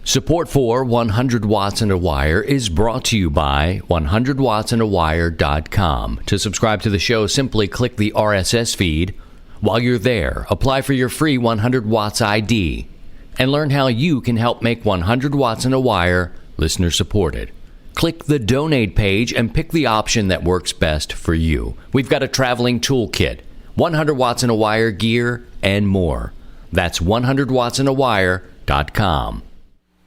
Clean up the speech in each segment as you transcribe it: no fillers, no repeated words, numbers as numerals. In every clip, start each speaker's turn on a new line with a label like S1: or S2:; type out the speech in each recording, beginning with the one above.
S1: Support for 100 Watts and a Wire is brought to you by 100wattsandawire.com. To subscribe to the show, simply click the RSS feed. While you're there, apply for your free 100 Watts ID and learn how you can help make 100 Watts and a Wire listener supported. Click the donate page and pick the option that works best for you. We've got a traveling toolkit, 100 Watts and a Wire gear, and more. That's 100wattsandawire.com.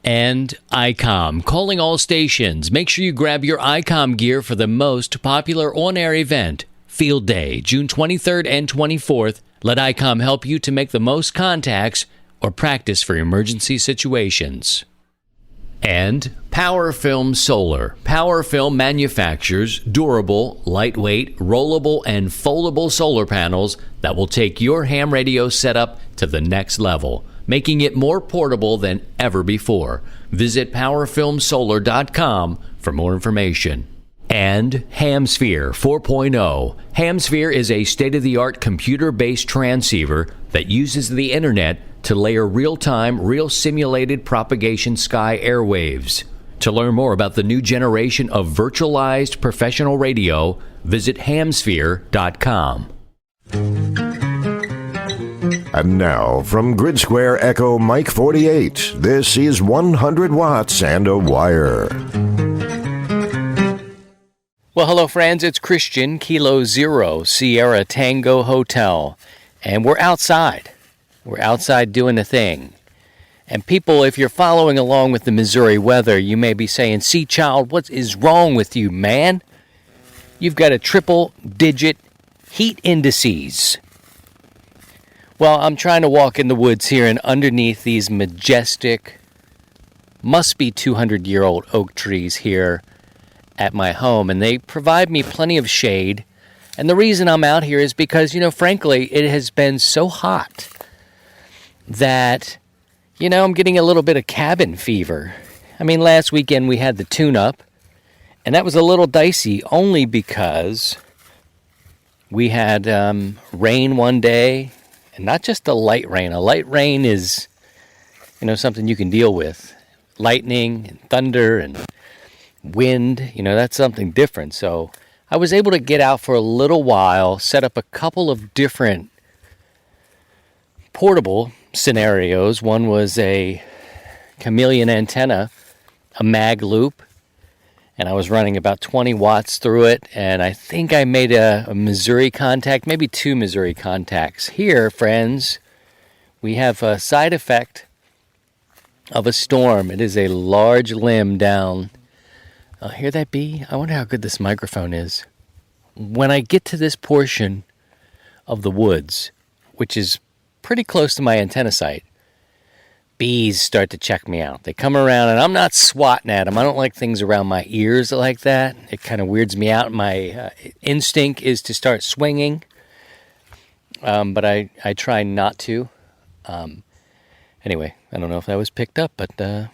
S1: And ICOM, calling all stations. Make sure you grab your ICOM gear for the most popular on-air event, Field Day, June 23rd and 24th. Let ICOM help you to make the most contacts or practice for emergency situations. And PowerFilm Solar. PowerFilm manufactures durable, lightweight, rollable, and foldable solar panels that will take your ham radio setup to the next level, making it more portable than ever before. Visit PowerFilmSolar.com for more information. And HamSphere 4.0. HamSphere is a state-of-the-art computer-based transceiver that uses the internet to layer real-time, real-simulated propagation sky airwaves. To learn more about the new generation of virtualized professional radio, visit hamsphere.com.
S2: And now, from Grid Square Echo Mike 48, this is 100 Watts and a Wire.
S3: Well, hello, friends. It's Christian, Kilo Zero, Sierra Tango Hotel. And we're outside. We're outside doing the thing. And people, if you're following along with the Missouri weather, you may be saying, "See, child, what is wrong with you, man? You've got a triple-digit heat indices." Well, I'm trying to walk in the woods here, and underneath these majestic, must be 200-year-old oak trees here at my home, and they provide me plenty of shade. And the reason I'm out here is because, frankly, it has been so hot that, I'm getting a little bit of cabin fever. I mean, last weekend we had the tune-up, and that was a little dicey only because we had rain one day, and not just a light rain. A light rain is, something you can deal with. Lightning and thunder and wind, that's something different. So I was able to get out for a little while, set up a couple of different portable scenarios. One was a chameleon antenna, a mag loop, and I was running about 20 watts through it, and I think I made a Missouri contact, maybe 2 Missouri contacts. Here, friends, we have a side effect of a storm. It is a large limb down. Hear that bee? I wonder how good this microphone is. When I get to this portion of the woods, which is pretty close to my antenna site, bees start to check me out. They come around, and I'm not swatting at them. I don't like things around my ears like that. It kind of weirds me out. My instinct is to start swinging, but I try not to. Anyway, I don't know if that was picked up, but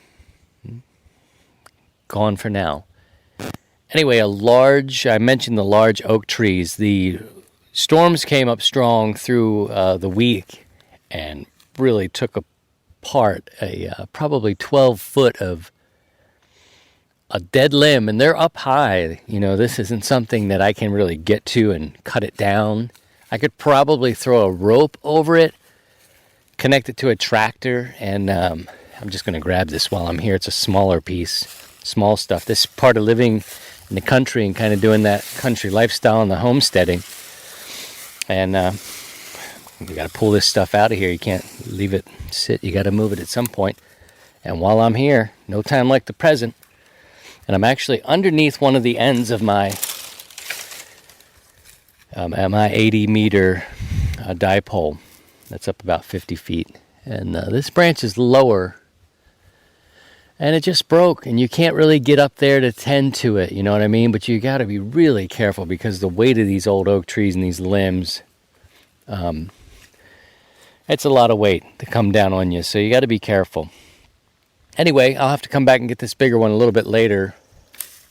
S3: gone for now. Anyway, I mentioned the large oak trees. The storms came up strong through the week and really took apart a probably 12 foot of a dead limb, and they're up high. This isn't something that I can really get to and cut it down. I could probably throw a rope over it, connect it to a tractor, and I'm just going to grab this while I'm here. It's a smaller piece, small stuff. This part of living in the country and kind of doing that country lifestyle and the homesteading. And you got to pull this stuff out of here. You can't leave it sit. You got to move it at some point. And while I'm here, no time like the present. And I'm actually underneath one of the ends of my 80-meter dipole. That's up about 50 feet. And this branch is lower. And it just broke, and you can't really get up there to tend to it, you know what I mean? But you got to be really careful because the weight of these old oak trees and these limbs, it's a lot of weight to come down on you, so you got to be careful. Anyway, I'll have to come back and get this bigger one a little bit later.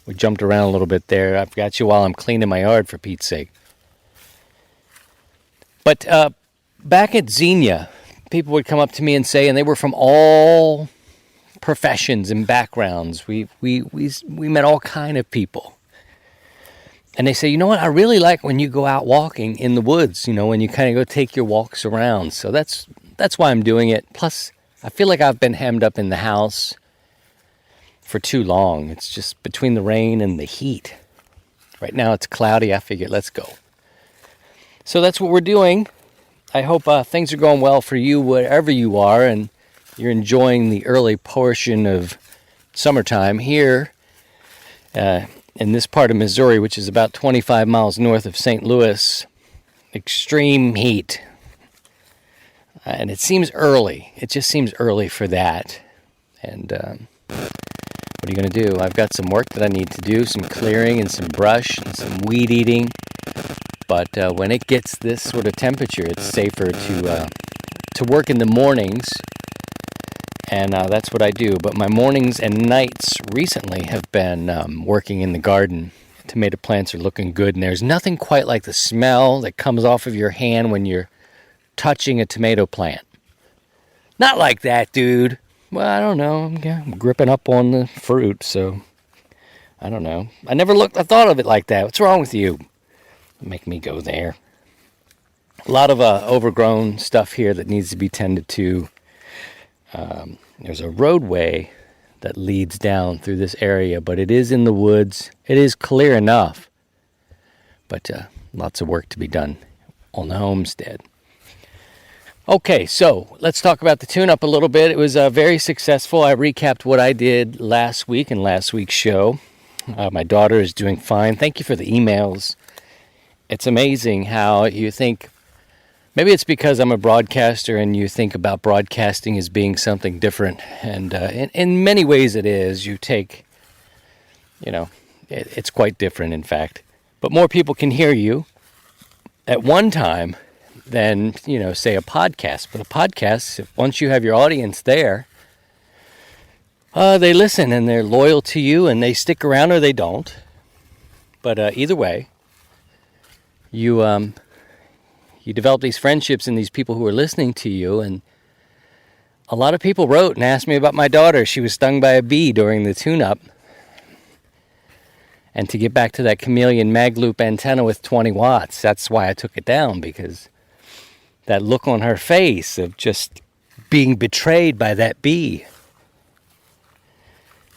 S3: We jumped around a little bit there. I've got you while I'm cleaning my yard, for Pete's sake. But back at Xenia, people would come up to me and say, and they were from all professions and backgrounds. We met all kind of people. And they say, you know what, I really like when you go out walking in the woods, when you kind of go take your walks around. So that's why I'm doing it. Plus, I feel like I've been hemmed up in the house for too long. It's just between the rain and the heat. Right now it's cloudy. I figured, let's go. So that's what we're doing. I hope things are going well for you wherever you are, and you're enjoying the early portion of summertime here in this part of Missouri, which is about 25 miles north of St. Louis. Extreme heat. And it seems early. It just seems early for that. And what are you going to do? I've got some work that I need to do, some clearing and some brush and some weed eating. But when it gets this sort of temperature, it's safer to work in the mornings. And that's what I do. But my mornings and nights recently have been working in the garden. Tomato plants are looking good. And there's nothing quite like the smell that comes off of your hand when you're touching a tomato plant. Not like that, dude. Well, I don't know. I'm gripping up on the fruit, so I don't know. I thought of it like that. What's wrong with you? Make me go there. A lot of overgrown stuff here that needs to be tended to. There's a roadway that leads down through this area, but it is in the woods. It is clear enough, but lots of work to be done on the homestead. Okay, so let's talk about the tune-up a little bit. It was very successful. I recapped what I did last week in last week's show. My daughter is doing fine. Thank you for the emails. It's amazing how you think, maybe it's because I'm a broadcaster and you think about broadcasting as being something different. And in many ways it is. You take, it's quite different, in fact. But more people can hear you at one time than, say a podcast. But a podcast, once you have your audience there, they listen and they're loyal to you and they stick around or they don't. But either way, you develop these friendships and these people who are listening to you. And a lot of people wrote and asked me about my daughter. She was stung by a bee during the tune-up. And to get back to that chameleon mag loop antenna with 20 watts, that's why I took it down, because that look on her face of just being betrayed by that bee.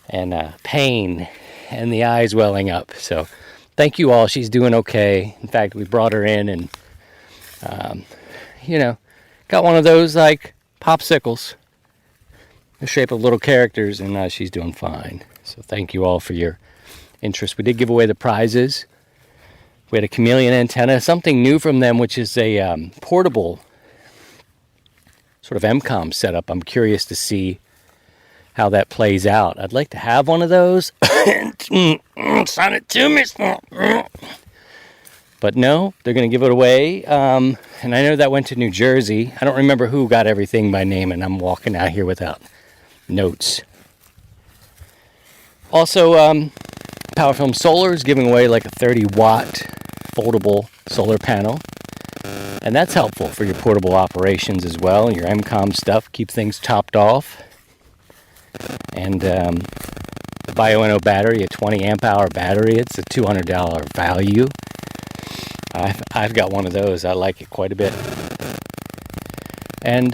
S3: And pain and the eyes welling up. So thank you all. She's doing okay. In fact, we brought her in and, got one of those like popsicles, the shape of little characters, and she's doing fine. So thank you all for your interest. We did give away the prizes. We had a chameleon antenna, something new from them, which is a portable sort of MCOM setup. I'm curious to see how that plays out. I'd like to have one of those. Sign it to me. But no, they're going to give it away. And I know that went to New Jersey. I don't remember who got everything by name, and I'm walking out here without notes. Also, PowerFilm Solar is giving away like a 30-watt foldable solar panel. And that's helpful for your portable operations as well, your MCOM stuff. Keep things topped off. And the Bioenno battery, a 20 amp hour battery, it's a $200 value. I've got one of those. I like it quite a bit. And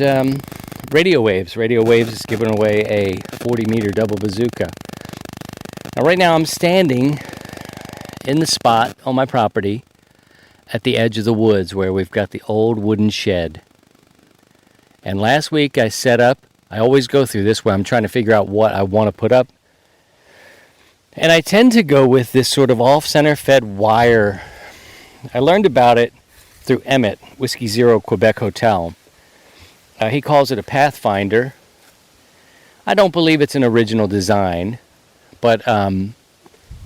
S3: Radio Waves. Radio Waves is giving away a 40-meter double bazooka. Now, right now I'm standing in the spot on my property at the edge of the woods where we've got the old wooden shed. And last week I set up, I always go through this where I'm trying to figure out what I want to put up. And I tend to go with this sort of off-center fed wire. I learned about it through Emmett, Whiskey Zero Quebec Hotel. He calls it a Pathfinder. I don't believe it's an original design, but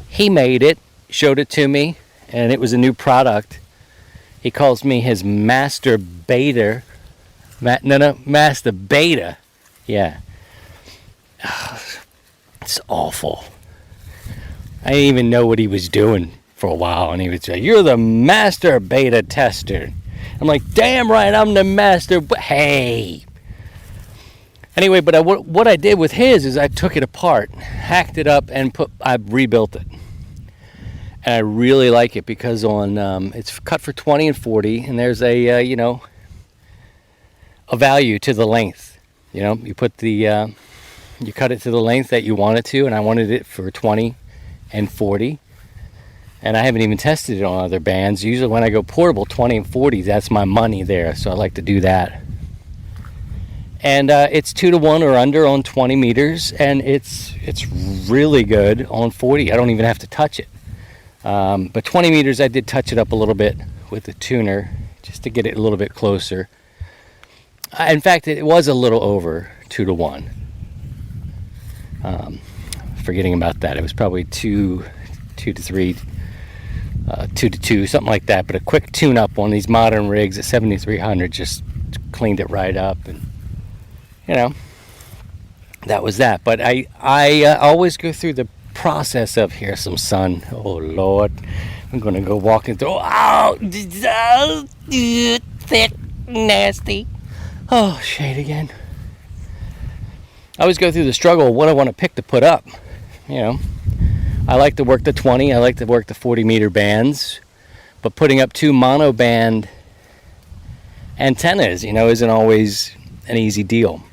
S3: he made it, showed it to me, and it was a new product. He calls me his master beta. Master beta. Yeah. It's awful. I didn't even know what he was doing for a while, and he would say, "You're the master beta tester." I'm like, damn right, I'm the master. Hey. Anyway, but what I did with his is I took it apart, hacked it up, and I rebuilt it. And I really like it because it's cut for 20 and 40, and there's a value to the length. You put you cut it to the length that you want it to, and I wanted it for 20 and 40. And I haven't even tested it on other bands. Usually when I go portable, 20 and 40, that's my money there, so I like to do that. And it's 2-to-1 or under on 20 meters, and it's really good on 40. I don't even have to touch it. But 20 meters, I did touch it up a little bit with the tuner just to get it a little bit closer. In fact, it was a little over 2-to-1. Forgetting about that, it was probably 2 to 3, 2 to 2, something like that. But a quick tune-up on these modern rigs at 7300 just cleaned it right up, and that was that. But I always go through the process of, here's some sun. Oh Lord, I'm gonna go walking through. Oh, thick, nasty. Oh, shade again. I always go through the struggle of what I want to pick to put up. I like to work the 20, I like to work the 40 meter bands, but putting up 2 mono band antennas, isn't always an easy deal.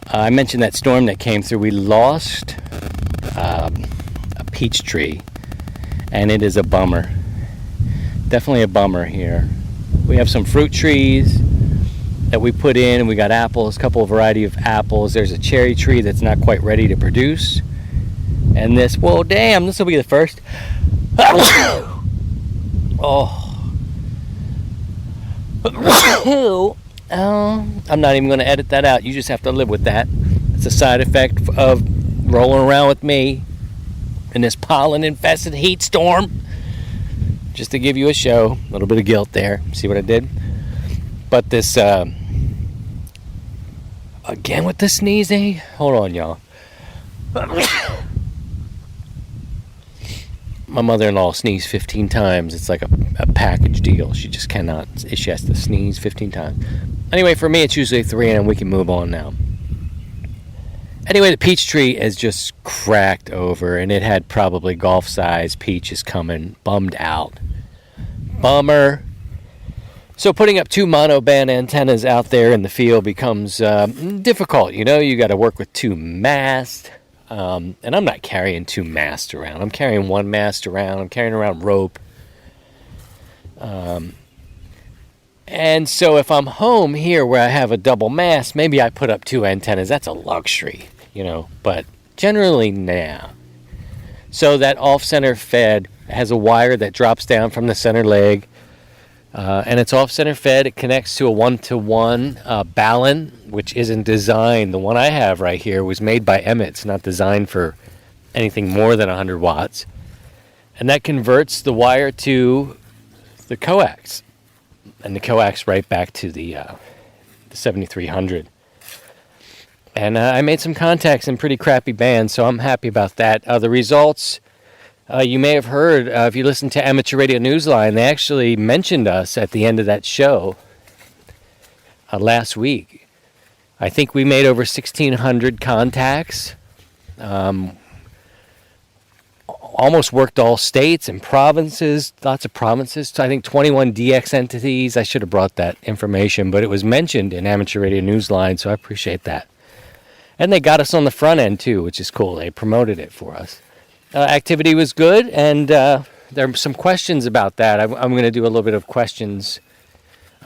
S3: I mentioned that storm that came through. We lost a peach tree, and it is a bummer. Definitely a bummer here. We have some fruit trees that we put in, and we got apples, a couple of variety of apples. There's a cherry tree that's not quite ready to produce. And this will be the first. I'm not even going to edit that out. You just have to live with that. It's a side effect of rolling around with me in this pollen-infested heat storm. Just to give you a show. A little bit of guilt there. See what I did? But this, again with the sneezing. Hold on, y'all. My mother-in-law sneezed 15 times. It's like a package deal. She just cannot. She has to sneeze 15 times. Anyway, for me, it's usually 3, and we can move on now. Anyway, the peach tree is just cracked over, and it had probably golf-sized peaches coming. Bummed out. Bummer. So putting up 2 monoband antennas out there in the field becomes difficult. You got to work with 2 masts. And I'm not carrying 2 masts around. I'm carrying 1 mast around. I'm carrying around rope. And so if I'm home here where I have a double mast, maybe I put up 2 antennas. That's a luxury, But generally, nah. So that off-center fed has a wire that drops down from the center leg. And it's off-center fed. It connects to a 1-to-1 balun, which isn't designed. The one I have right here was made by Emmett. It's not designed for anything more than 100 watts. And that converts the wire to the coax. And the coax right back to the 7300. And I made some contacts in pretty crappy bands, so I'm happy about that. The results... you may have heard, if you listen to Amateur Radio Newsline, they actually mentioned us at the end of that show last week. I think we made over 1,600 contacts. Almost worked all states and provinces, lots of provinces. I think 21 DX entities. I should have brought that information, but it was mentioned in Amateur Radio Newsline, so I appreciate that. And they got us on the front end, too, which is cool. They promoted it for us. Activity was good, and there are some questions about that. I'm going to do a little bit of questions.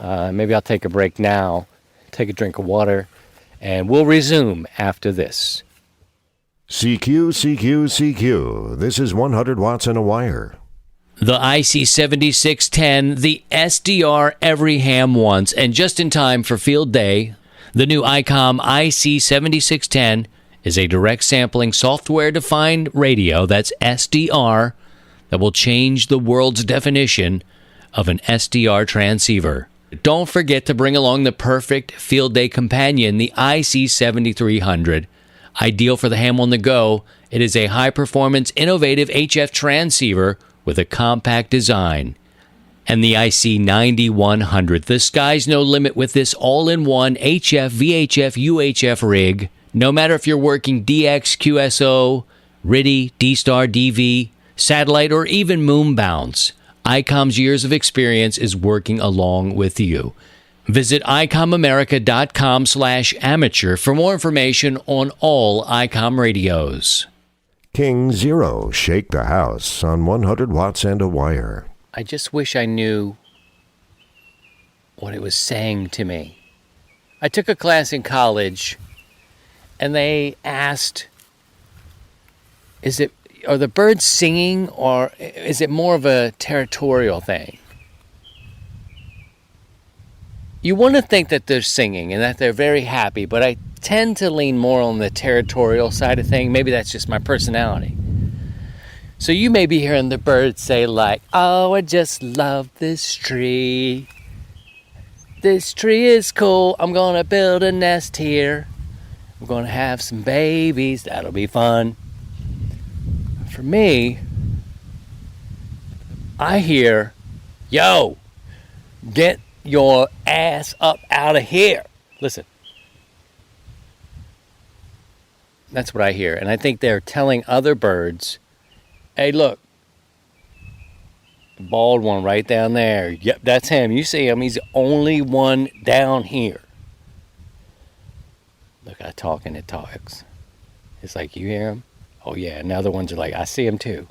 S3: Maybe I'll take a break now, take a drink of water, and we'll resume after this.
S2: CQ, CQ, CQ. This is 100 watts and a wire.
S1: The IC7610, the SDR every ham wants, and just in time for field day, the new ICOM IC7610 is a direct sampling software-defined radio, that's SDR, that will change the world's definition of an SDR transceiver. Don't forget to bring along the perfect field day companion, the IC7300. Ideal for the ham on the go, it is a high-performance, innovative HF transceiver with a compact design. and the IC9100. The sky's no limit with this all-in-one HF, VHF, UHF rig. No matter if you're working DX, QSO, RIDI, D-Star, DV, satellite, or even moon bounce, ICOM's years of experience is working along with you. Visit icomamerica.com/amateur for more information on all ICOM radios.
S2: King Zero, Shake the House on 100 watts and a wire.
S3: I just wish I knew what it was saying to me. I took a class in college, and they asked, are the birds singing, or is it more of a territorial thing? You want to think that they're singing and that they're very happy, but I tend to lean more on the territorial side of things. Maybe that's just my personality. So you may be hearing the birds say like, oh, I just love this tree. This tree is cool. I'm going to build a nest here. I'm going to have some babies. That'll be fun. For me, I hear, yo, get your ass up out of here. Listen. That's what I hear. And I think they're telling other birds, hey, look, the bald one right down there. Yep, that's him. You see him. He's the only one down here. Look, I talk and it talks. It's like, you hear him? Oh, yeah. And the other ones are like, I see him too.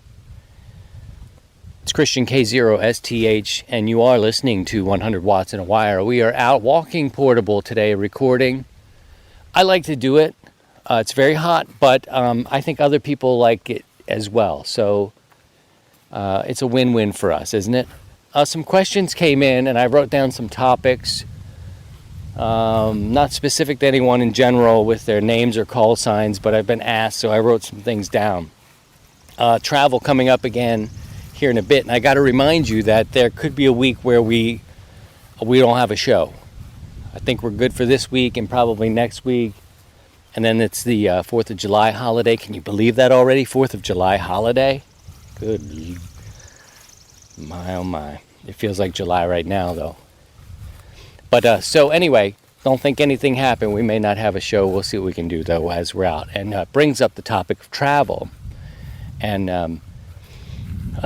S3: It's Christian K0STH, and you are listening to 100 Watts in a Wire. We are out walking portable today, recording. I like to do it. It's very hot, but I think other people like it as well. So it's a win-win for us, isn't it? Some questions came in, and I wrote down some topics. Not specific to anyone in general with their names or call signs, but I've been asked, so I wrote some things down. Travel coming up again here in a bit, and I got to remind you that there could be a week where we don't have a show. I think we're good for this week and probably next week. And then it's the 4th of July holiday. Can you believe that already? 4th of July holiday? Good. My, oh my. It feels like July right now, though. But so anyway, don't think anything happened. We may not have a show. We'll see what we can do, though, as we're out. And brings up the topic of travel. And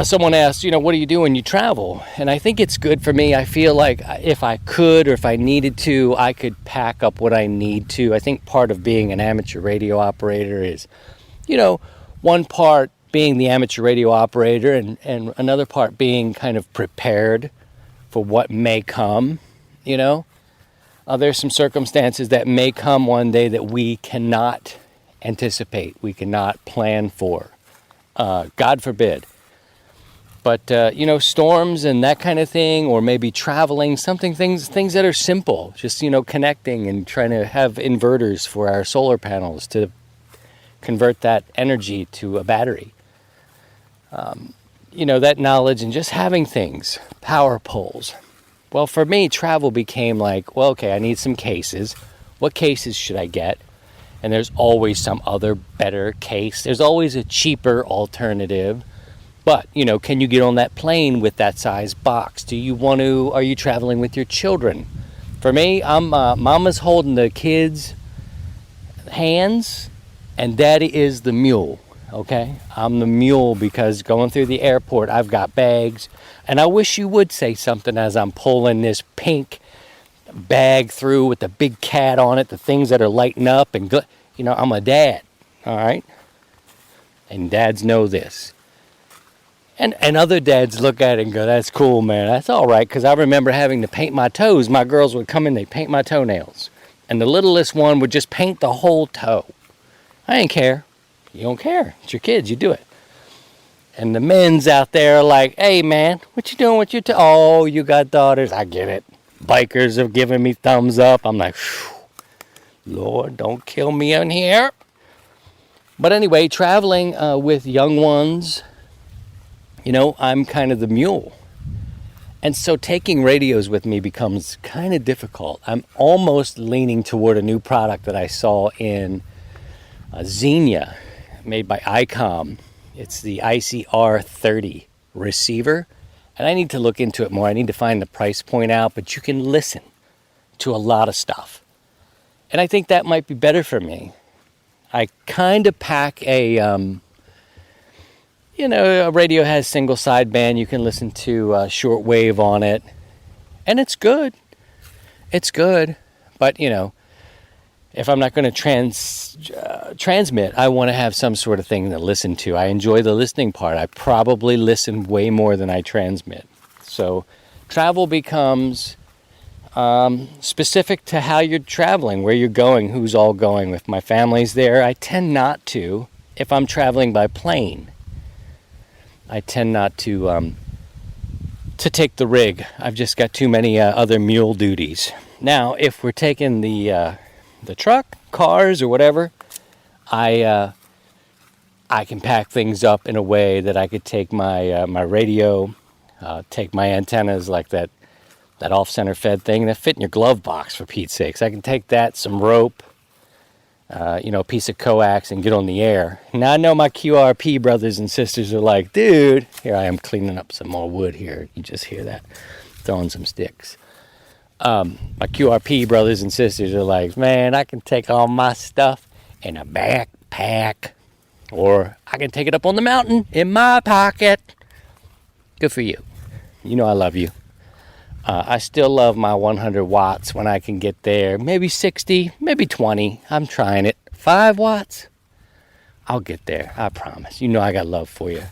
S3: someone asked, what do you do when you travel? And I think it's good for me. I feel like if I could or if I needed to, I could pack up what I need to. I think part of being an amateur radio operator is, one part being the amateur radio operator and another part being kind of prepared for what may come, There's some circumstances that may come one day that we cannot anticipate, we cannot plan for. God forbid. But, storms and that kind of thing, or maybe traveling, things that are simple, just, connecting and trying to have inverters for our solar panels to convert that energy to a battery. That knowledge and just having things, power poles. Well, for me, travel became like, well, okay, I need some cases. What cases should I get? And there's always some other better case. There's always a cheaper alternative. But, can you get on that plane with that size box? Are you traveling with your children? For me, Mama's holding the kids' hands, and Daddy is the mule, okay? I'm the mule because going through the airport, I've got bags. And I wish you would say something as I'm pulling this pink bag through with the big cat on it, the things that are lighting up. And, I'm a dad, all right? And dads know this. And other dads look at it and go, that's cool, man. That's all right, because I remember having to paint my toes. My girls would come in, they'd paint my toenails. And the littlest one would just paint the whole toe. I didn't care. You don't care. It's your kids. You do it. And the men's out there are like, hey, man, what you doing with your toe? Oh, you got daughters. I get it. Bikers have given me thumbs up. I'm like, Lord, don't kill me in here. But anyway, traveling with young ones, I'm kind of the mule. And so taking radios with me becomes kind of difficult. I'm almost leaning toward a new product that I saw in Xenia, made by ICOM. It's the ICR30 receiver. And I need to look into it more. I need to find the price point out, but you can listen to a lot of stuff. And I think that might be better for me. I kind of pack a radio has single sideband. You can listen to shortwave on it. And it's good. It's good. But, if I'm not going to transmit, I want to have some sort of thing to listen to. I enjoy the listening part. I probably listen way more than I transmit. So travel becomes specific to how you're traveling, where you're going, who's all going. If my family's there, I tend not to. If I'm traveling by plane, I tend not to take the rig. I've just got too many other mule duties. Now, if we're taking the truck, cars, or whatever, I can pack things up in a way that I could take my radio, take my antennas, like that off-center fed thing that fit in your glove box, for Pete's sakes. I can take that, some rope, a piece of coax, and get on the air. Now I know my QRP brothers and sisters are like, dude, here I am cleaning up some more wood here. You just hear that, throwing some sticks. My QRP brothers and sisters are like, man, I can take all my stuff in a backpack, or I can take it up on the mountain in my pocket. Good for you. You know I love you. I still love my 100 watts when I can get there. Maybe 60, maybe 20. I'm trying it. 5 watts? I'll get there, I promise. You know I got love for you.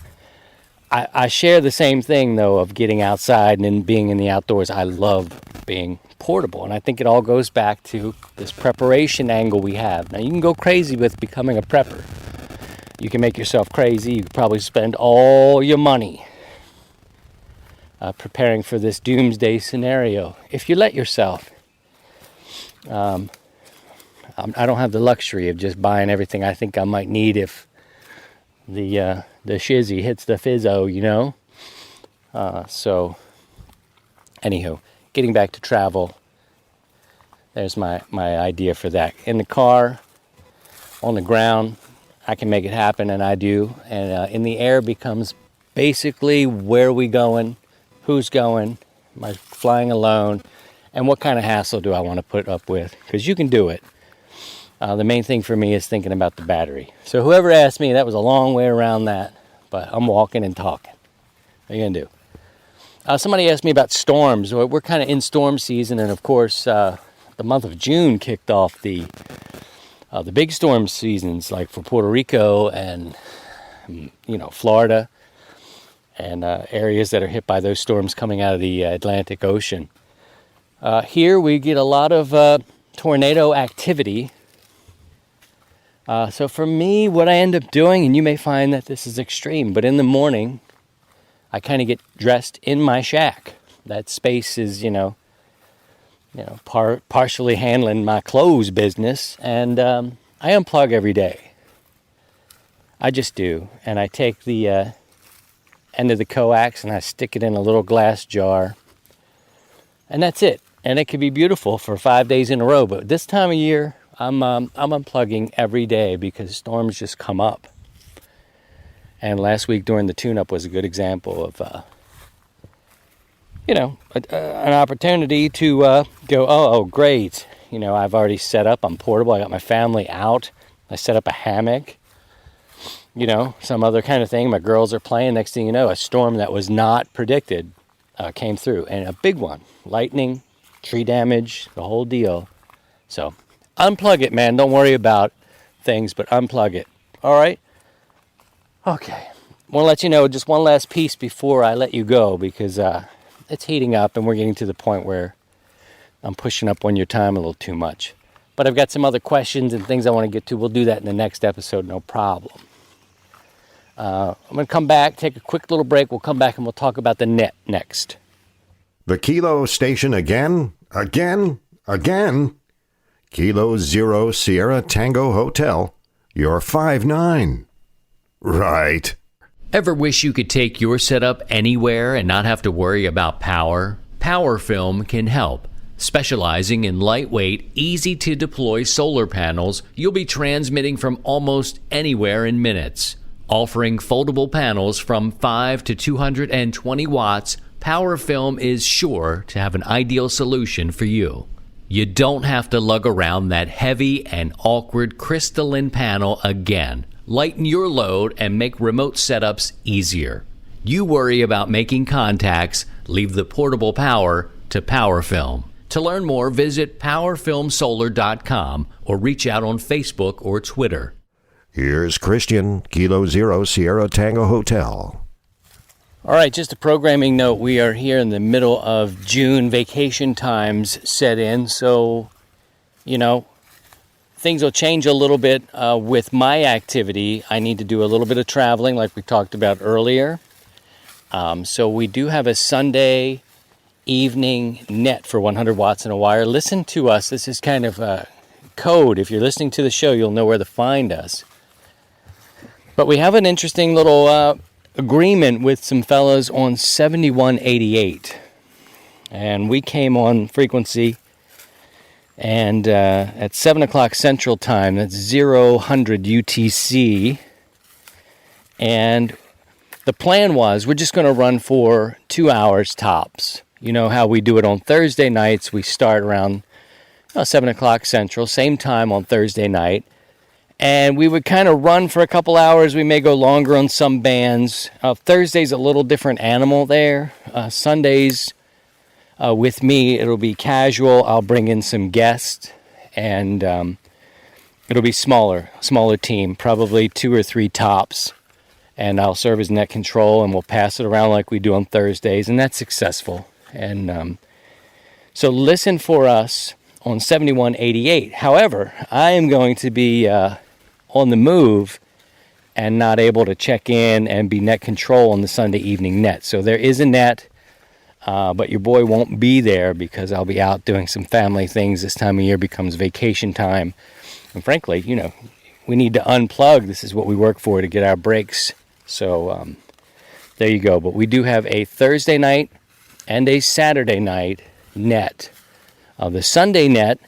S3: I share the same thing, though, of getting outside and being in the outdoors. I love being portable, and I think it all goes back to this preparation angle we have. Now, you can go crazy with becoming a prepper. You can make yourself crazy. You could probably spend all your money preparing for this doomsday scenario, if you let yourself. I don't have the luxury of just buying everything I think I might need if the shizzy hits the fizzo, So, anywho, getting back to travel, there's my idea for that. In the car, on the ground, I can make it happen, and I do. And in the air becomes basically where we going, who's going, am I flying alone, and what kind of hassle do I want to put up with? Because you can do it. The main thing for me is thinking about the battery. So whoever asked me, that was a long way around that, but I'm walking and talking. What are you going to do? Somebody asked me about storms. We're kind of in storm season, and of course, the month of June kicked off the big storm seasons, like for Puerto Rico and, Florida, and areas that are hit by those storms coming out of the Atlantic Ocean. Here we get a lot of tornado activity. So for me, what I end up doing, and you may find that this is extreme, but in the morning, I kind of get dressed in my shack. That space is, partially handling my clothes business, and I unplug every day. I just do, and I take the end of the coax and I stick it in a little glass jar, and that's it. And it can be beautiful for 5 days in a row, but this time of year, I'm unplugging every day because storms just come up. And last week during the tune-up was a good example of, an opportunity to go, oh, great. I've already set up. I'm portable. I got my family out. I set up a hammock. Some other kind of thing. My girls are playing. Next thing you know, a storm that was not predicted came through. And a big one. Lightning, tree damage, the whole deal. So unplug it, man. Don't worry about things, but unplug it. All right? Okay. I want to let you know just one last piece before I let you go, because it's heating up and we're getting to the point where I'm pushing up on your time a little too much. But I've got some other questions and things I want to get to. We'll do that in the next episode, no problem. I'm going to come back, take a quick little break. We'll come back and we'll talk about the net next.
S2: The Kilo station again? Kilo Zero Sierra Tango Hotel. You're 5'9". Right.
S1: Ever wish you could take your setup anywhere and not have to worry about power? PowerFilm can help. Specializing in lightweight, easy-to-deploy solar panels, you'll be transmitting from almost anywhere in minutes. Offering foldable panels from 5 to 220 watts, PowerFilm is sure to have an ideal solution for you. You don't have to lug around that heavy and awkward crystalline panel again. Lighten your load and make remote setups easier. You worry about making contacts, leave the portable power to PowerFilm. To learn more, visit powerfilmsolar.com or reach out on Facebook or Twitter.
S2: Here's Christian, Kilo Zero Sierra Tango Hotel.
S3: All right, just a programming note. We are here in the middle of June. Vacation times set in, so, things will change a little bit with my activity. I need to do a little bit of traveling like we talked about earlier. So we do have a Sunday evening net for 100 watts and a wire. Listen to us. This is kind of a code. If you're listening to the show, you'll know where to find us. But we have an interesting little agreement with some fellas on 7188. And we came on frequency and at 7 o'clock Central Time, that's 0000 UTC. And the plan was we're just going to run for 2 hours tops. You know how we do it on Thursday nights. We start around 7 o'clock Central, same time on Thursday night. And we would kind of run for a couple hours. We may go longer on some bands. Thursday's a little different animal there. Sundays, with me, it'll be casual. I'll bring in some guests. And it'll be smaller team, probably 2 or 3 tops. And I'll serve as net control, and we'll pass it around like we do on Thursdays. And that's successful. And so listen for us on 7188. However, I am going to be on the move and not able to check in and be net control on the Sunday evening net. So there is a net, but your boy won't be there because I'll be out doing some family things. This time of year becomes vacation time. And frankly, we need to unplug. This is what we work for, to get our breaks. So there you go. But we do have a Thursday night and a Saturday night net. The Sunday net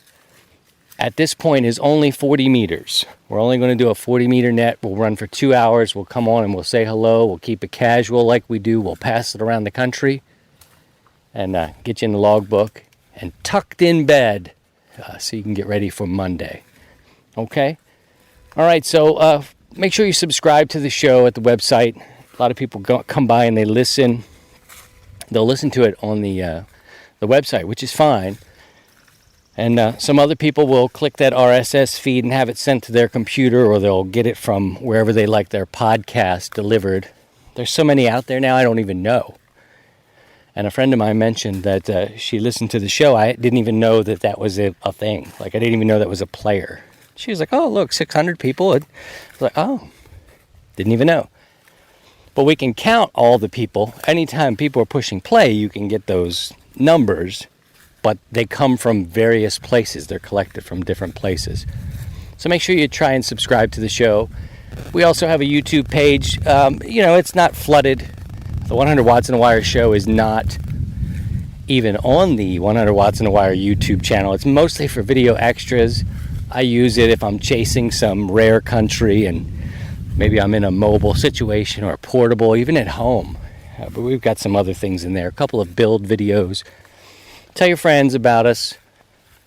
S3: at this point is only 40 meters. We're only going to do a 40-meter net. We'll run for 2 hours. We'll come on and we'll say hello. We'll keep it casual like we do. We'll pass it around the country and get you in the logbook and tucked in bed so you can get ready for Monday. Okay? All right, so make sure you subscribe to the show at the website. A lot of people come by and they listen. They'll listen to it on the website, which is fine. And some other people will click that RSS feed and have it sent to their computer, or they'll get it from wherever they like their podcast delivered. There's so many out there now, I don't even know. And a friend of mine mentioned that she listened to the show. I didn't even know that was a thing. Like, I didn't even know that was a player. She was like, oh, look, 600 people. I was like, oh, didn't even know. But we can count all the people. Anytime people are pushing play, you can get those numbers. But they come from various places. They're collected from different places. So make sure you try and subscribe to the show. We also have a YouTube page. It's not flooded. The 100 Watts in a Wire show is not even on the 100 Watts in a Wire YouTube channel. It's mostly for video extras. I use it if I'm chasing some rare country and maybe I'm in a mobile situation or portable, even at home. But we've got some other things in there. A couple of build videos. Tell your friends about us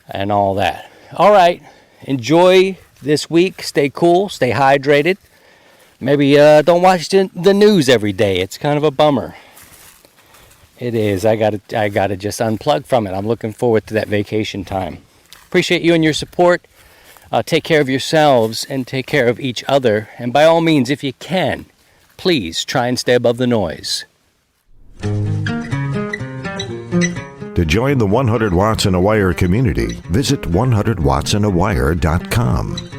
S3: and all that. All right. Enjoy this week. Stay cool. Stay hydrated. Maybe don't watch the news every day. It's kind of a bummer. It is. I gotta just unplug from it. I'm looking forward to that vacation time. Appreciate you and your support. Take care of yourselves and take care of each other. And by all means, if you can, please try and stay above the noise.
S2: To join the 100 Watts in a Wire community, visit 100wattsandawire.com.